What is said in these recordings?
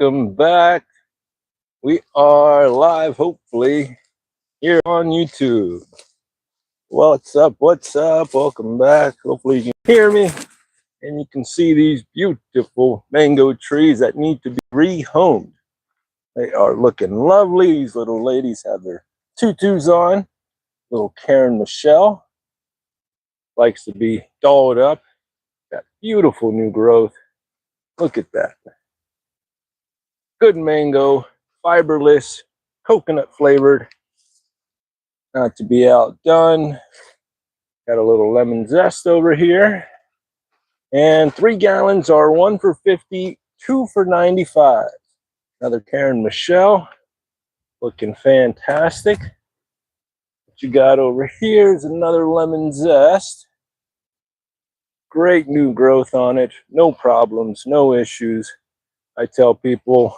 Welcome back. We are live, hopefully, here on YouTube. What's up? What's up? Welcome back. Hopefully you can hear me and you can see these beautiful mango trees that need to be rehomed. They are looking lovely. These little ladies have their tutus on. Little Karen Michelle likes to be dolled up. Got beautiful new growth. Look at that. Good mango, fiberless, coconut flavored. Not to be outdone. Got a little lemon zest over here. And 3 gallons are 1 for 50, 2 for 95. Another Karen Michelle. Looking fantastic. What you got over here is another lemon zest. Great new growth on it. No problems, no issues. I tell people,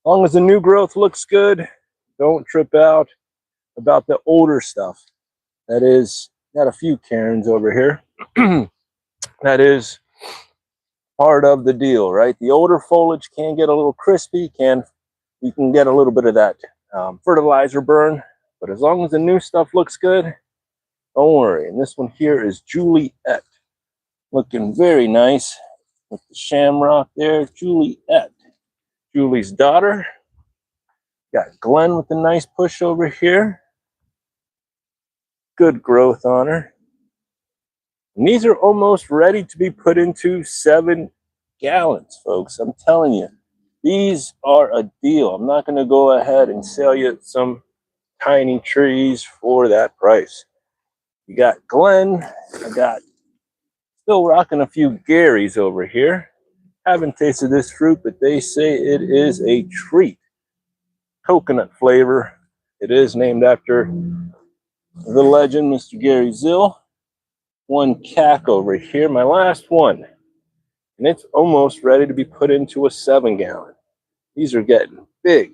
as long as the new growth looks good, don't trip out about the older stuff. That is, got a few Karens over here. That is part of the deal, right? The older foliage can get a little crispy, you can get a little bit of that fertilizer burn, but as long as the new stuff looks good, don't worry. And this one here is Juliet, looking very nice with the shamrock there. Juliet, Julie's daughter. Got Glenn with a nice push over here. Good growth on her. And these are almost ready to be put into 7 gallons, folks. I'm telling you, these are a deal. I'm not going to go ahead and sell you some tiny trees for that price. You got Glenn. I got still rocking a few Garys over here. Haven't tasted this fruit, but they say it is a treat. Coconut flavor. It is named after the legend, Mr. Gary Zill. 1 cack over here, my last one. And it's almost ready to be put into a 7 gallon. These are getting big.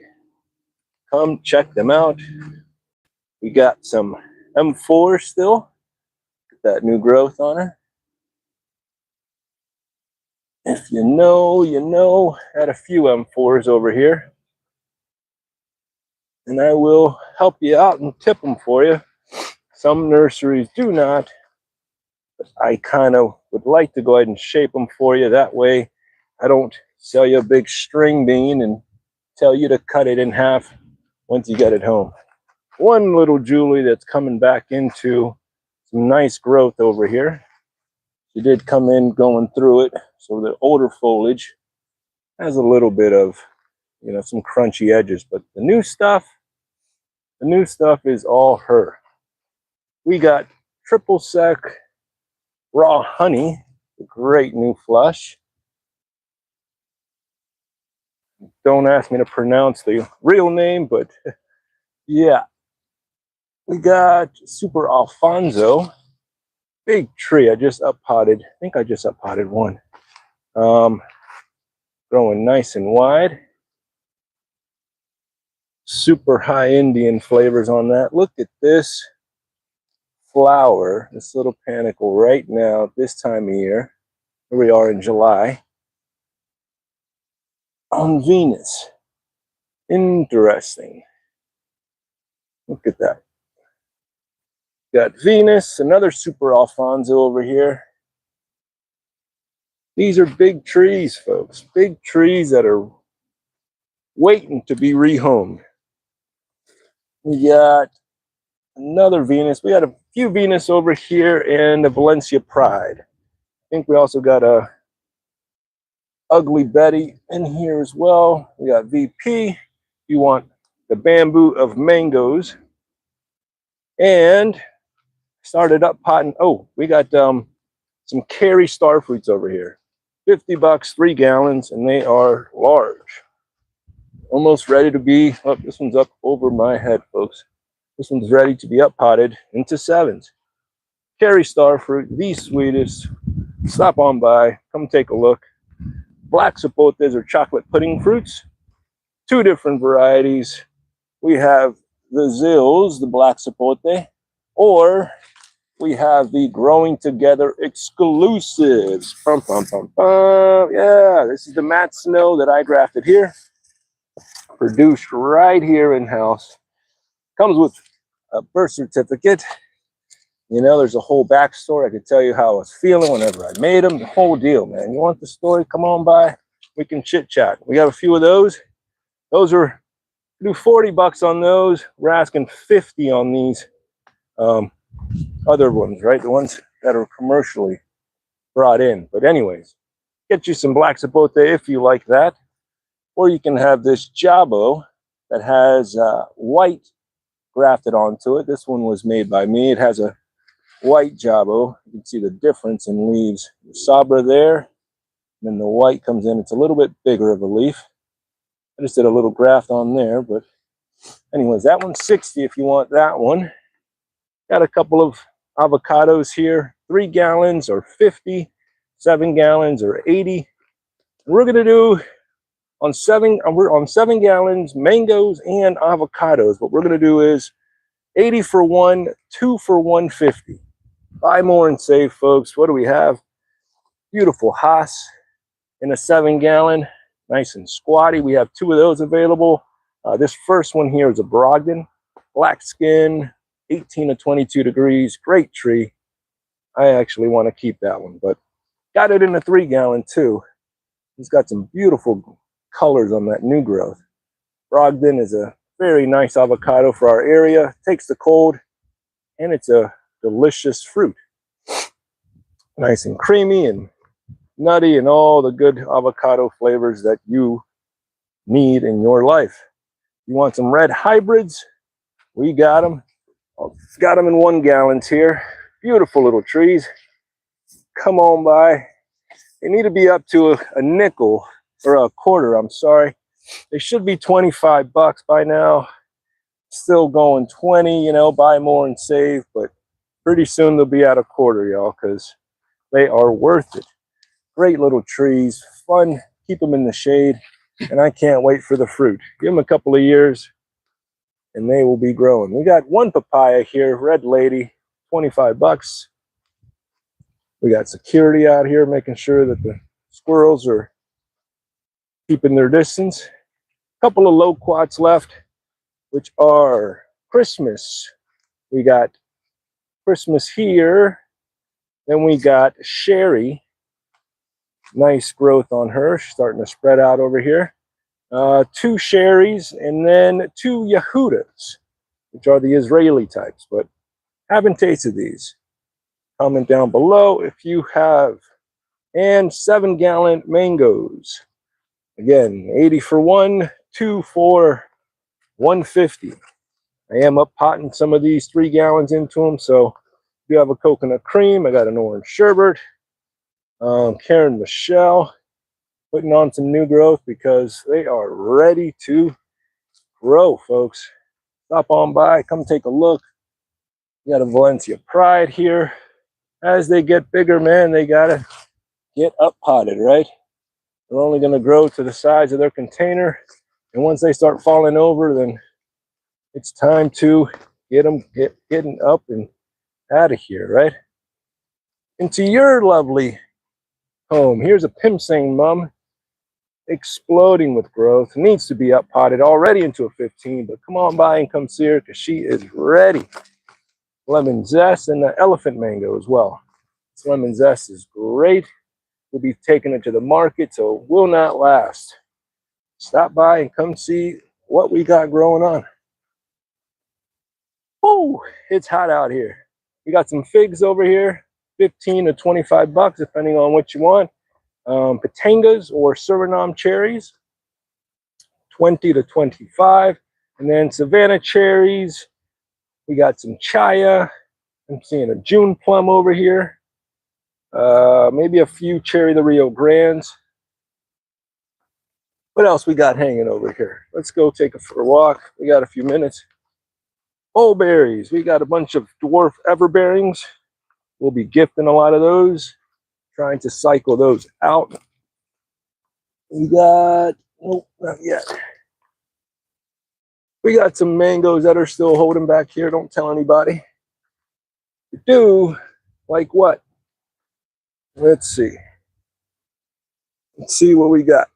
Come check them out. We got some M4 still. Get that new growth on her. If you know, you know. Had a few M4s over here. And I will help you out and tip them for you. Some nurseries do not. But I kind of would like to go ahead and shape them for you. That way I don't sell you a big string bean and tell you to cut it in half once you get it home. One little Julie that's coming back into some nice growth over here. She did come in going through it. So the older foliage has a little bit of, some crunchy edges. But the new stuff is all her. We got triple sec raw honey, a great new flush. Don't ask me to pronounce the real name, but yeah. We got Super Alfonso, big tree. I just up potted. I think I just up potted one. Growing nice and wide. Super high Indian flavors on that. Look at this flower, this little panicle right now, this time of year. Here we are in July. On Venus. Interesting. Look at that. Got Venus, another Super Alfonso over here. These are big trees, folks. Big trees that are waiting to be rehomed. We got another Venus. We got a few Venus over here in the Valencia Pride. I think we also got a Ugly Betty in here as well. We got VP. You want the bamboo of mangoes. And started up potting. Oh, we got some Carry Starfruits over here. $50, 3 gallons, and they are large. Almost ready to be, oh, this one's up over my head, folks. This one's ready to be up potted into 7s. Carry Starfruit, the sweetest. Stop on by, come take a look. Black sapotes or chocolate pudding fruits. 2 different varieties. We have the Zills, the black sapote, or we have the Growing Together exclusives. Pum, pum, pum, pum. Yeah, this is the Matt Snow that I grafted here. Produced right here in-house. Comes with a birth certificate. You know, there's a whole backstory. I could tell you how I was feeling whenever I made them. The whole deal, man. You want the story? Come on by. We can chit-chat. We got a few of those. Those are, do 40 bucks on those. We're asking 50 on these other ones, right? The ones that are commercially brought in. But anyways, get you some black sapote if you like that. Or you can have this jabo that has white grafted onto it. This one was made by me. It has a white jabo. You can see the difference in leaves. The sabra there, and then the white comes in. It's a little bit bigger of a leaf. I just did a little graft on there, but anyways, that one's 60 if you want that one. Got a couple of avocados here. 3 gallons or 50, 7 gallons or 80. And we're gonna do we're on 7 gallons, mangoes and avocados. What we're gonna do is 80 for one, 2 for 150. Buy more and save, folks. What do we have? Beautiful Haas in a 7 gallon, nice and squatty. We have 2 of those available. This first one here is a Brogden, black skin, 18 to 22 degrees, great tree. I actually want to keep that one, but got it in a 3 gallon too. It's got some beautiful colors on that new growth. Brogden is a very nice avocado for our area. Takes the cold, and it's a delicious fruit. Nice and creamy and nutty and all the good avocado flavors that you need in your life. You want some red hybrids? We got them. Got them in 1 gallons here. Beautiful little trees. Come on by. They need to be up to a nickel or a quarter, I'm sorry. They should be 25 bucks by now. Still going 20, you know, buy more and save, but pretty soon they'll be at a quarter, y'all, because they are worth it. Great little trees, fun, keep them in the shade, and I can't wait for the fruit. Give them a couple of years, and they will be growing. We got 1 papaya here, Red Lady, 25 bucks. We got security out here making sure that the squirrels are keeping their distance. A couple of loquats left, which are Christmas. We got Christmas here. Then we got Sherry. Nice growth on her. She's starting to spread out over here. 2 Sherries and then 2 Yehudas, which are the Israeli types, but haven't tasted these. Comment down below if you have. And 7 gallon mangoes. Again, 80 for 1, 2 for 150. I am up potting some of these 3 gallons into them, so if you have a coconut cream, I got an orange sherbet. Karen Michelle putting on some new growth because they are ready to grow, folks. Stop on by, come take a look. We got a Valencia Pride here. As they get bigger, man, they gotta get up potted, right? They're only gonna grow to the size of their container, and once they start falling over, then it's time to get them getting up and out of here, right? Into your lovely home. Here's a Pimsing mum, exploding with growth. Needs to be up potted already into a 15, but come on by and come see her because she is ready. Lemon zest and the elephant mango as well. This lemon zest is great. We'll be taking it to the market, so it will not last. Stop by and come see what we got growing on. Oh, it's hot out here. We got some figs over here, 15 to 25 bucks, depending on what you want. Patangas or Suriname cherries, 20 to 25. And then Savannah cherries. We got some chaya. I'm seeing a June plum over here. Maybe a few cherry the Rio Grandes. What else we got hanging over here? Let's go take a walk. We got a few minutes. Mulberries. We got a bunch of dwarf everbearings. We'll be gifting a lot of those. Trying to cycle those out. We got, nope, not yet. We got some mangoes that are still holding back here. Don't tell anybody. Do like what? Let's see. Let's see what we got.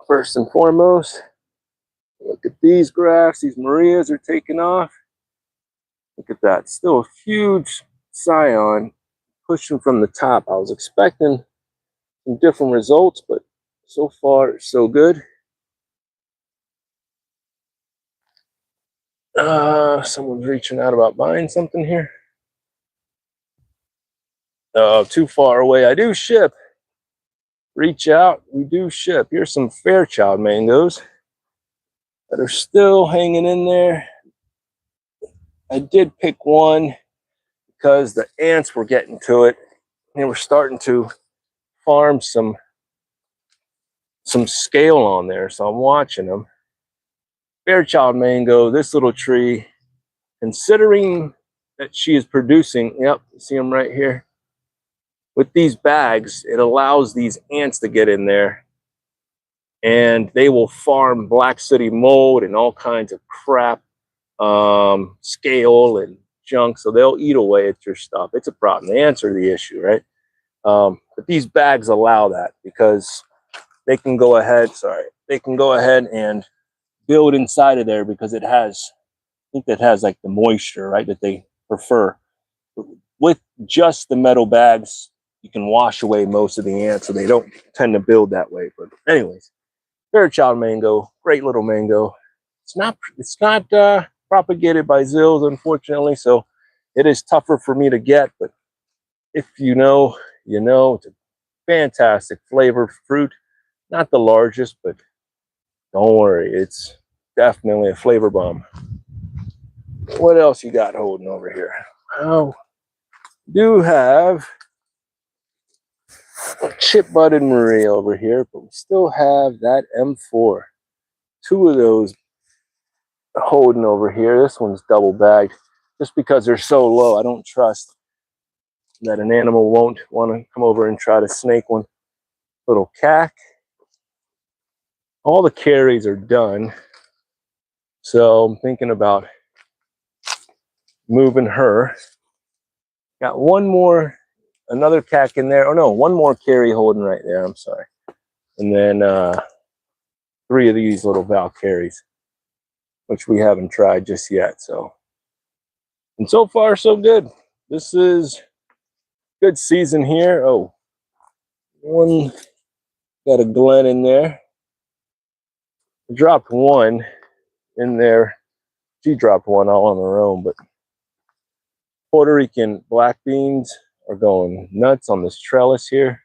First and foremost, look at these graphs. These Marias are taking off. Look at that. Still a huge scion pushing from the top. I was expecting some different results, but so far, so good. Someone's reaching out about buying something here. Too far away. I do ship. Reach out. We do ship. Here's some Fairchild mangoes that are still hanging in there. I did pick one because the ants were getting to it. They were starting to farm some scale on there, so I'm watching them. Fairchild mango, this little tree, considering that she is producing, yep, see them right here. With these bags, it allows these ants to get in there and they will farm Black City mold and all kinds of crap, scale and junk. So they'll eat away at your stuff. It's a problem. The ants are the issue, right? But these bags allow that because they can go ahead, they can go ahead and build inside of there because it has, I think that has like the moisture, right, that they prefer. With just the metal bags, you can wash away most of the ants, so they don't tend to build that way. But anyways, Fairchild mango, great little mango. It's not propagated by zills, unfortunately, so it is tougher for me to get. But if you know, you know. It's a fantastic flavor fruit. Not the largest, but don't worry, it's definitely a flavor bomb. What else you got holding over here? Oh, do have a chip budded Marie over here, but we still have that M4. Two of those holding over here. This one's double bagged. Just because they're so low, I don't trust that an animal won't want to come over and try to snake one. Little cack. All the carries are done. So I'm thinking about moving her. Got one more, another cack in there. Oh no, one more carry holding right there. I'm sorry. And then 3 of these little Valkyries, which we haven't tried just yet. So, and so far so good. This is good season here. Oh, one got a Glen in there. I dropped one in there. She dropped one all on her own, but Puerto Rican black beans are going nuts on this trellis here.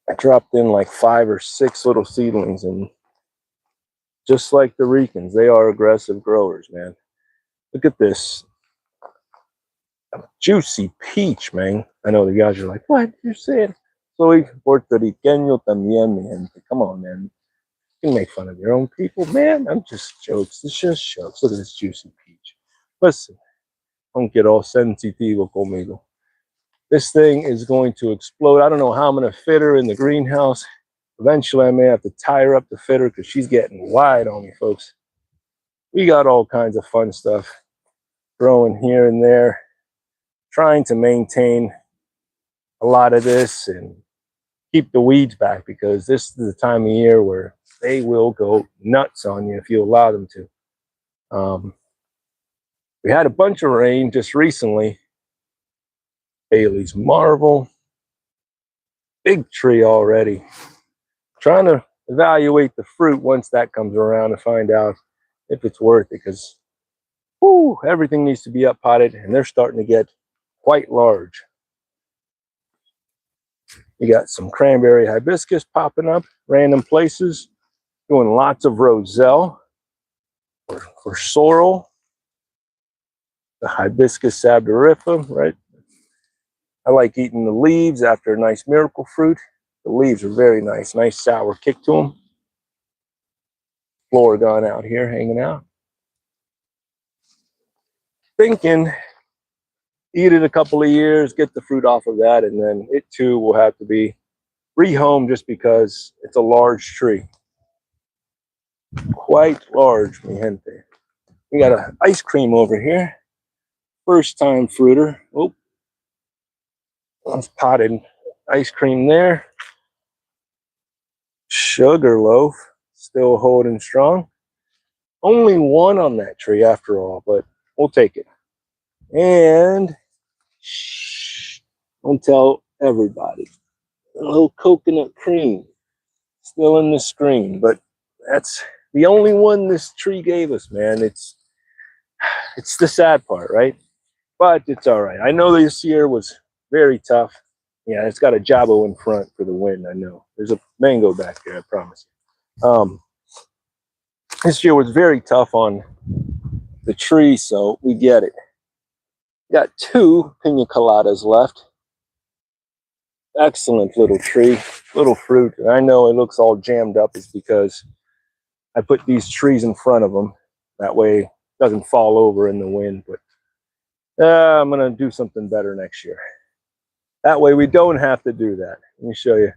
I dropped in like 5 or 6 little seedlings, and just like the Ricans, they are aggressive growers, man. Look at this juicy peach, man. I know the guys are like, what you saying? Soy puertorriqueño también, mi gente. Come on, man. You can make fun of your own people, man. I'm just jokes. It's just jokes. Look at this juicy peach. Listen, don't get all sensitivo conmigo. This thing is going to explode. I don't know how I'm going to fit her in the greenhouse. Eventually, I may have to tie her up to fit her because she's getting wide on me, folks. We got all kinds of fun stuff growing here and there, trying to maintain a lot of this and keep the weeds back, because this is the time of year where they will go nuts on you if you allow them to. We had a bunch of rain just recently. Bailey's Marvel, big tree already. Trying to evaluate the fruit once that comes around to find out if it's worth it, because everything needs to be up potted and they're starting to get quite large. You got some cranberry hibiscus popping up random places, doing lots of roselle for sorrel. The hibiscus sabdorifa, right? I like eating the leaves after a nice miracle fruit. The leaves are very nice, nice sour kick to them. Florigon out here hanging out. Thinking, eat it a couple of years, get the fruit off of that, and then it too will have to be rehomed just because it's a large tree. Quite large, mi gente. We got an ice cream over here. first time fruiter. Oh, that's potted ice cream there. Sugar loaf, still holding strong. Only one on that tree after all, but we'll take it. And shh, don't tell everybody. A little coconut cream still in the screen, but that's the only one this tree gave us, man. It's the sad part, right? But it's all right. I know this year was very tough. Yeah, it's got a jabo in front for the win. I know there's a mango back there. I promise you. This year was very tough on the tree, so we get it. Got 2 pina coladas left. Excellent little tree, little fruit. I know it looks all jammed up. It's because I put these trees in front of them. That way it doesn't fall over in the wind. But I'm going to do something better next year. That way we don't have to do that. Let me show you.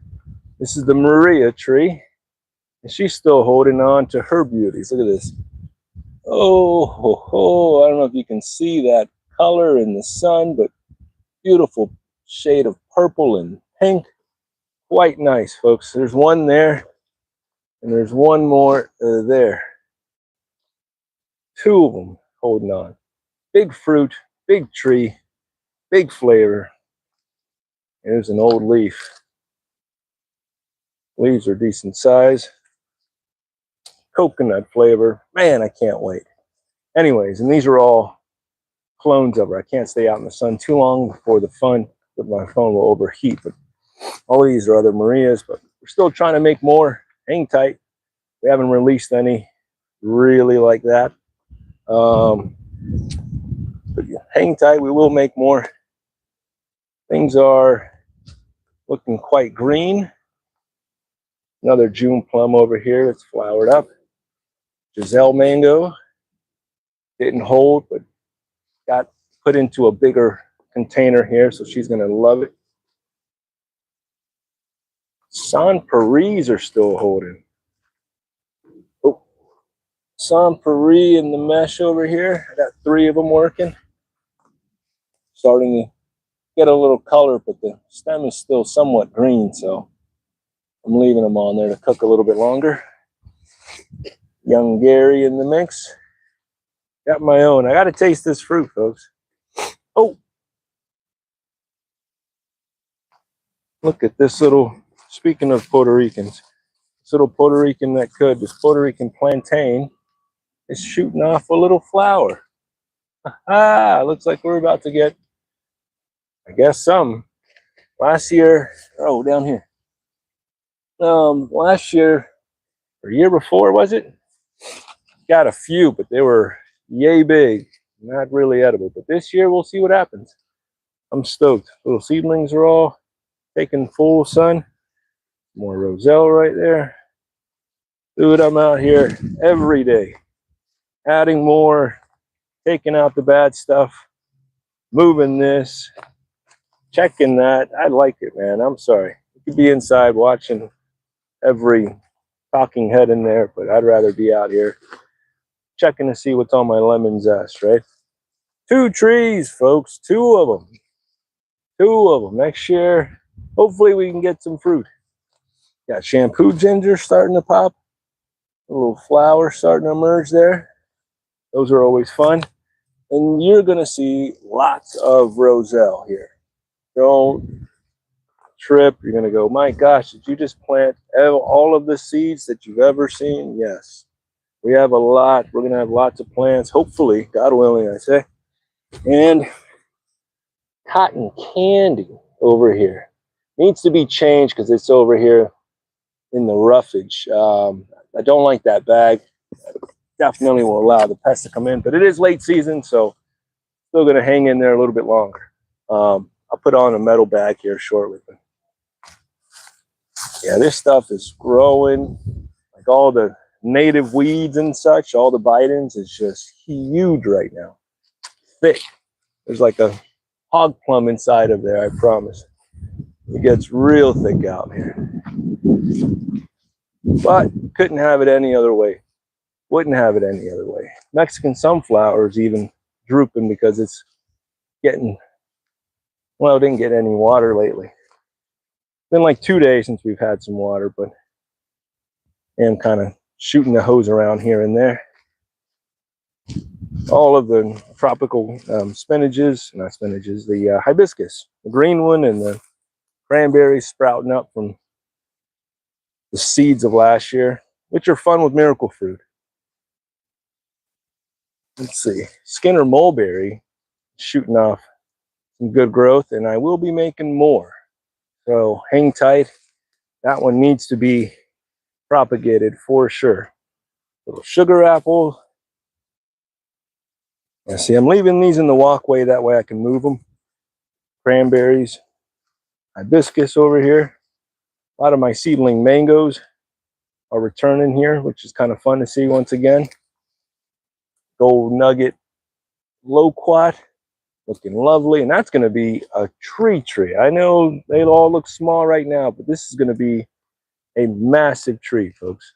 This is the Maria tree. And she's still holding on to her beauties. Look at this. Oh, I don't know if you can see that color in the sun, but beautiful shade of purple and pink. Quite nice, folks. There's one there, and there's one more there. 2 of them holding on. Big fruit, big tree, big flavor. Here's an old leaf. Leaves are decent size. Coconut flavor. Man, I can't wait. Anyways, and these are all clones of her. I can't stay out in the sun too long before the fun, but my phone will overheat. But all of these are other Marias, but we're still trying to make more. Hang tight. We haven't released any really like that. But yeah, hang tight. We will make more. Things are looking quite green. Another June plum over here that's flowered up. Giselle mango. Didn't hold, but got put into a bigger container here, so she's going to love it. San Paris are still holding. Oh, San Paris in the mesh over here. I got 3 of them working. Starting to get a little color, but the stem is still somewhat green, so I'm leaving them on there to cook a little bit longer. Young Gary in the mix. Got my own. I got to taste this fruit, folks. Oh, look at this little, speaking of Puerto Ricans, this little Puerto Rican this Puerto Rican plantain is shooting off a little flower. Ah, looks like we're about to get, I guess, some. Last year, oh, down here. Last year, or year before, was it? Got a few, but they were yay big. Not really edible. But this year, we'll see what happens. I'm stoked. Little seedlings are all taking full sun. More roselle right there. Dude, I'm out here every day. Adding more, taking out the bad stuff, moving this, checking that. I like it, man. I'm sorry. You could be inside watching every talking head in there, but I'd rather be out here checking to see what's on my lemon zest, right? 2 trees, folks. 2 of them. 2 of them. Next year, hopefully we can get some fruit. Got shampoo ginger starting to pop. A little flower starting to emerge there. Those are always fun. And you're going to see lots of roselle here. Don't trip. You're going to go, my gosh, did you just plant all of the seeds that you've ever seen? Yes. We have a lot. We're going to have lots of plants, hopefully, God willing, I say. And cotton candy over here needs to be changed because it's over here in the roughage. I don't like that bag. Definitely will allow the pests to come in, but it is late season, so still going to hang in there a little bit longer. I'll put on a metal bag here shortly. But yeah, this stuff is growing. Like all the native weeds and such, all the bidens is just huge right now. Thick. There's like a hog plum inside of there, I promise. It gets real thick out here. But couldn't have it any other way. Wouldn't have it any other way. Mexican sunflower is even drooping because it's getting, well, didn't get any water lately. Been like 2 days since we've had some water, but I am kind of shooting the hose around here and there. All of the tropical spinaches, not spinaches, the hibiscus, the green one, and the cranberries sprouting up from the seeds of last year, which are fun with miracle fruit. Let's see, Skinner mulberry shooting off some good growth, and I will be making more. So hang tight. That one needs to be propagated for sure. Little sugar apple. And see, I'm leaving these in the walkway, that way I can move them. Cranberries, hibiscus over here. A lot of my seedling mangoes are returning here, which is kind of fun to see once again. Gold nugget loquat, looking lovely, and that's going to be a tree. I know they all look small right now, but this is going to be a massive tree, folks.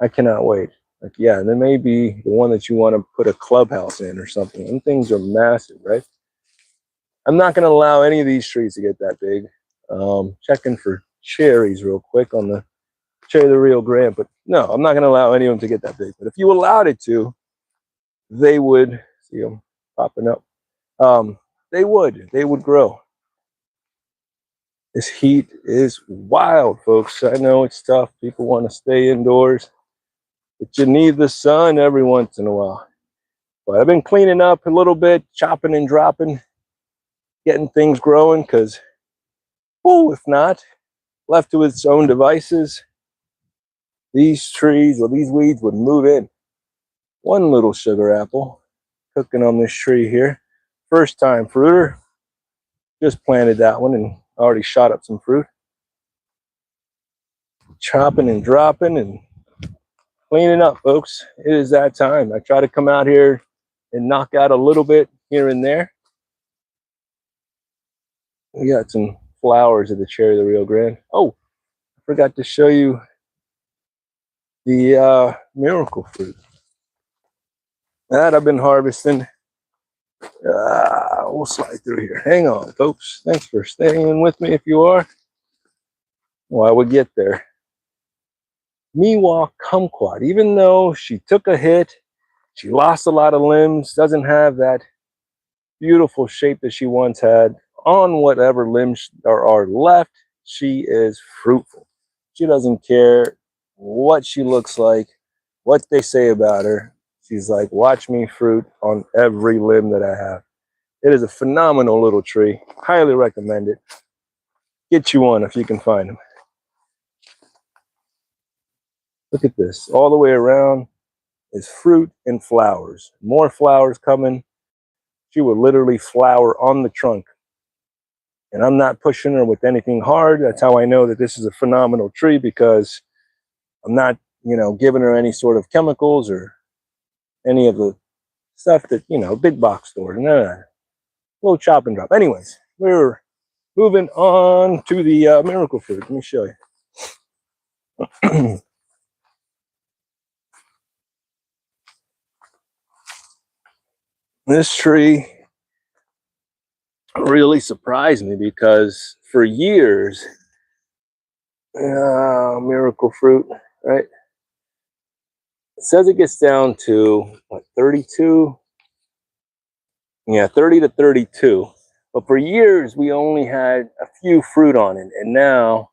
I cannot wait. Like, yeah, and there may be the one that you want to put a clubhouse in or something. Them things are massive, right? I'm not going to allow any of these trees to get that big. Checking for cherries real quick on the cherry of the Rio Grande, but no, I'm not going to allow any of them to get that big. But if you allowed it to, they would, see them popping up. They would grow. This heat is wild, folks. I know it's tough. People want to stay indoors, but you need the sun every once in a while. But I've been cleaning up a little bit, chopping and dropping, getting things growing, because, if not, left to its own devices, these trees or these weeds would move in. One little sugar apple cooking on this tree here. First time fruiter. Just planted that one and already shot up some fruit. Chopping and dropping and cleaning up, folks. It is that time. I try to come out here and knock out a little bit here and there. We got some flowers of the cherry of the Rio Grande. Oh, I forgot to show you the miracle fruit that I've been harvesting. We'll slide through here. Hang on, folks. Thanks for staying with me if you are. While we get there. Miwa kumquat, even though she took a hit, she lost a lot of limbs, doesn't have that beautiful shape that she once had. On whatever limbs are left, she is fruitful. She doesn't care what she looks like, what they say about her. She's like, watch me fruit on every limb that I have. It is a phenomenal little tree. Highly recommend it. Get you one if you can find them. Look at this. All the way around is fruit and flowers. More flowers coming. She will literally flower on the trunk. And I'm not pushing her with anything hard. That's how I know that this is a phenomenal tree, because I'm not, giving her any sort of chemicals or any of the stuff that, big box stores. No. Little chop and drop. Anyways, we're moving on to the miracle fruit. Let me show you. This tree really surprised me, because for years, miracle fruit, right? It says it gets down to what, 32? Yeah, 30 to 32. But for years, we only had a few fruit on it. And now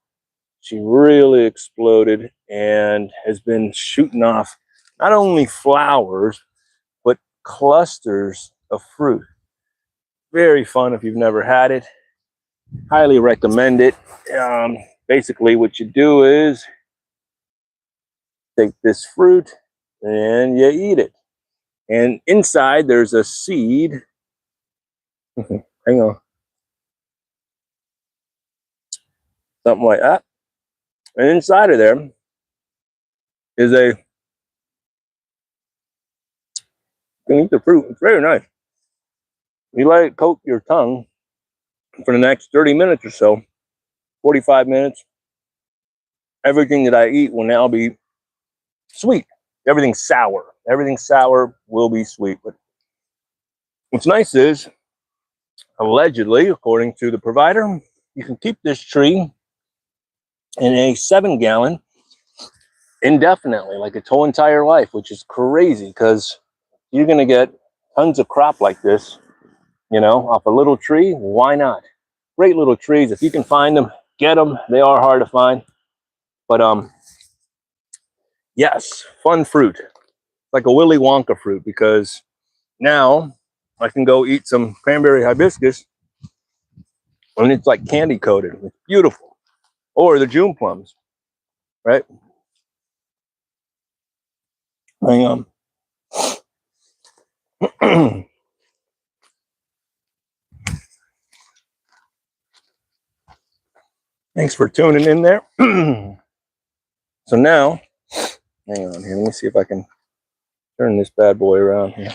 she really exploded and has been shooting off not only flowers, but clusters of fruit. Very fun if you've never had it. Highly recommend it. Basically, what you do is take this fruit and you eat it. And inside there's a seed. Hang on. Something like that. And inside of there is you can eat the fruit. It's very nice. You let it coat your tongue for the next 30 minutes or so, 45 minutes. Everything that I eat will now be sweet. Everything's sour. Everything sour will be sweet. But what's nice is allegedly, according to the provider, you can keep this tree in a 7-gallon indefinitely, like its whole entire life, which is crazy because you're going to get tons of crop like this, you know, off a little tree. Why not? Great little trees. If you can find them, get them. They are hard to find. But yes, fun fruit. Like a Willy Wonka fruit, because now I can go eat some cranberry hibiscus and it's like candy coated. It's beautiful. Or the June plums, right? Hang on. Thanks for tuning in there. So now, hang on here. Let me see if I can turn this bad boy around here.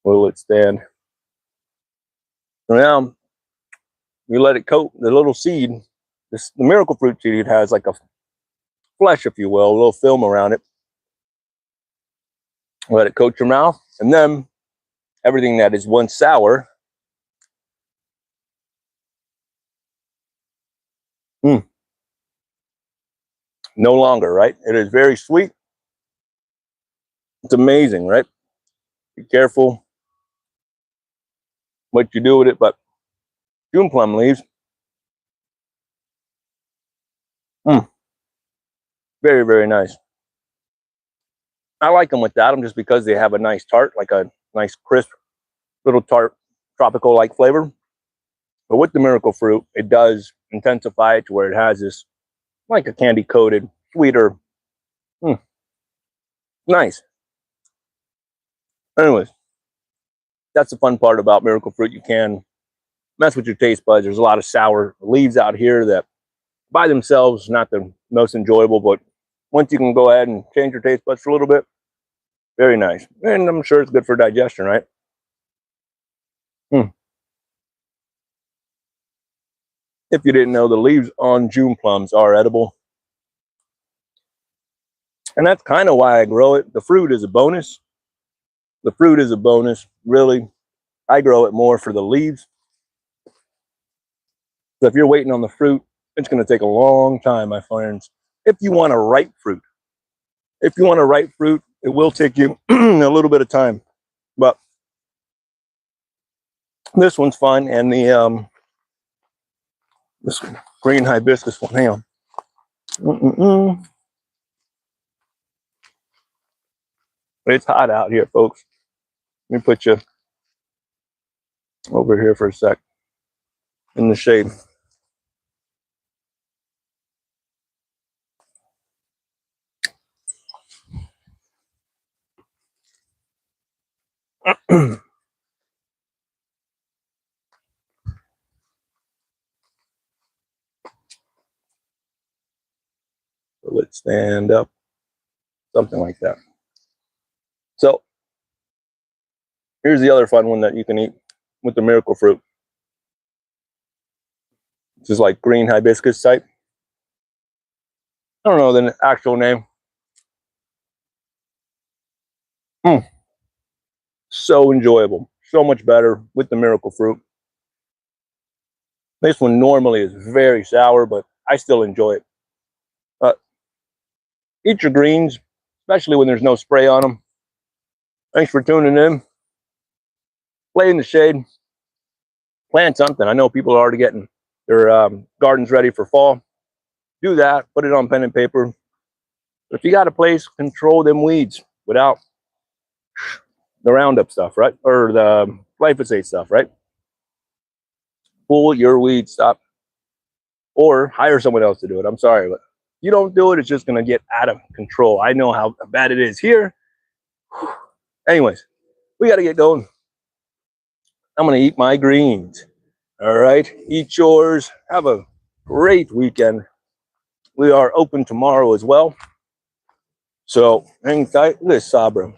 Will it stand? So now you let it coat the little seed. The miracle fruit seed has like a flesh, if you will, a little film around it. Let it coat your mouth, and then everything that is once sour, no longer, right? It is very sweet. It's amazing, right? Be careful what you do with it, but June plum leaves, very, very nice. I like them without them just because they have a nice tart, like a nice crisp little tart, tropical like flavor. But with the miracle fruit, it does intensify it to where it has this like a candy coated, sweeter, nice. Anyways, that's the fun part about miracle fruit. You can mess with your taste buds. There's a lot of sour leaves out here that by themselves not the most enjoyable, but once you can go ahead and change your taste buds for a little bit, very nice. And I'm sure it's good for digestion, right? If you didn't know, the leaves on June plums are edible. And that's kind of why I grow it. The fruit is a bonus. The fruit is a bonus, really. I grow it more for the leaves. So if you're waiting on the fruit, it's going to take a long time, my friends. If you want a ripe fruit, it will take you a little bit of time. But this one's fun, and the this green hibiscus one. Hang on. It's hot out here, folks. Let me put you over here for a sec in the shade. So let's stand up, something like that. So here's the other fun one that you can eat with the miracle fruit. This is like green hibiscus type. I don't know the actual name. So enjoyable, so much better with the miracle fruit. This one normally is very sour, but I still enjoy it. Eat your greens, especially when there's no spray on them. Thanks for tuning in. Play in the shade. Plant something. I know people are already getting their gardens ready for fall. Do that. Put it on pen and paper. But if you got a place, control them weeds without the Roundup stuff, right? Or the glyphosate stuff, right? Pull your weeds, stop. Or hire someone else to do it. I'm sorry, but if you don't do it, it's just going to get out of control. I know how bad it is here. Anyways, we got to get going. I'm going to eat my greens. All right. Eat yours. Have a great weekend. We are open tomorrow as well. So hang tight. Look at Sabra.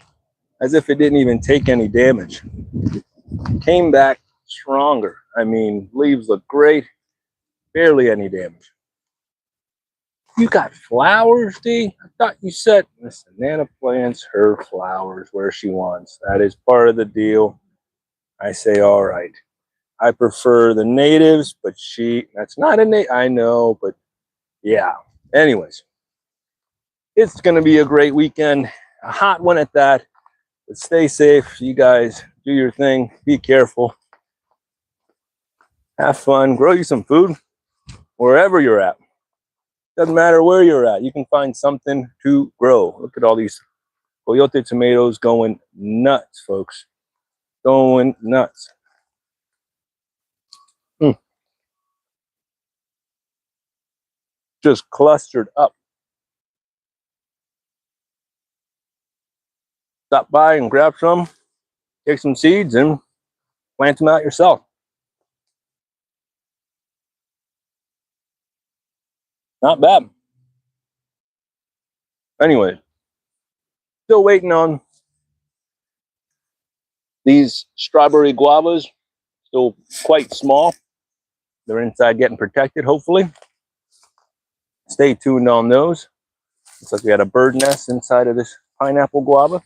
As if it didn't even take any damage. Came back stronger. I mean, leaves look great. Barely any damage. You got flowers, D? I thought you said, listen, Nana plants her flowers where she wants. That is part of the deal. I say, all right. I prefer the natives, but that's not a native. I know, but yeah. Anyways, it's going to be a great weekend. A hot one at that. But stay safe. You guys do your thing. Be careful. Have fun. Grow you some food wherever you're at. Doesn't matter where you're at. You can find something to grow. Look at all these coyote tomatoes going nuts, folks. Going nuts. Just clustered up. Stop by and grab some, take some seeds, and plant them out yourself. Not bad. Anyway, still waiting on these strawberry guavas. Still quite small. They're inside getting protected, hopefully. Stay tuned on those. Looks like we had a bird nest inside of this pineapple guava.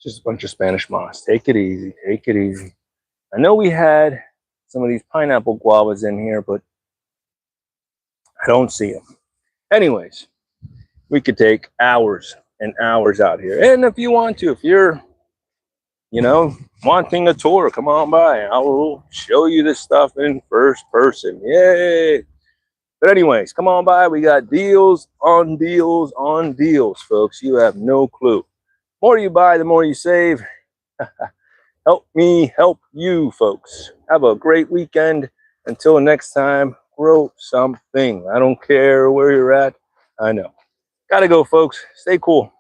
Just a bunch of Spanish moss. Take it easy. Take it easy. I know we had some of these pineapple guavas in here, but I don't see them. Anyways, we could take hours and hours out here. And if you want to, if you're, wanting a tour, come on by. I will show you this stuff in first person. Yay! But anyways, come on by. We got deals on deals on deals, folks. You have no clue. The more you buy, the more you save. Help me help you, folks. Have a great weekend. Until next time, grow something. I don't care where you're at. I know. Gotta go, folks. Stay cool.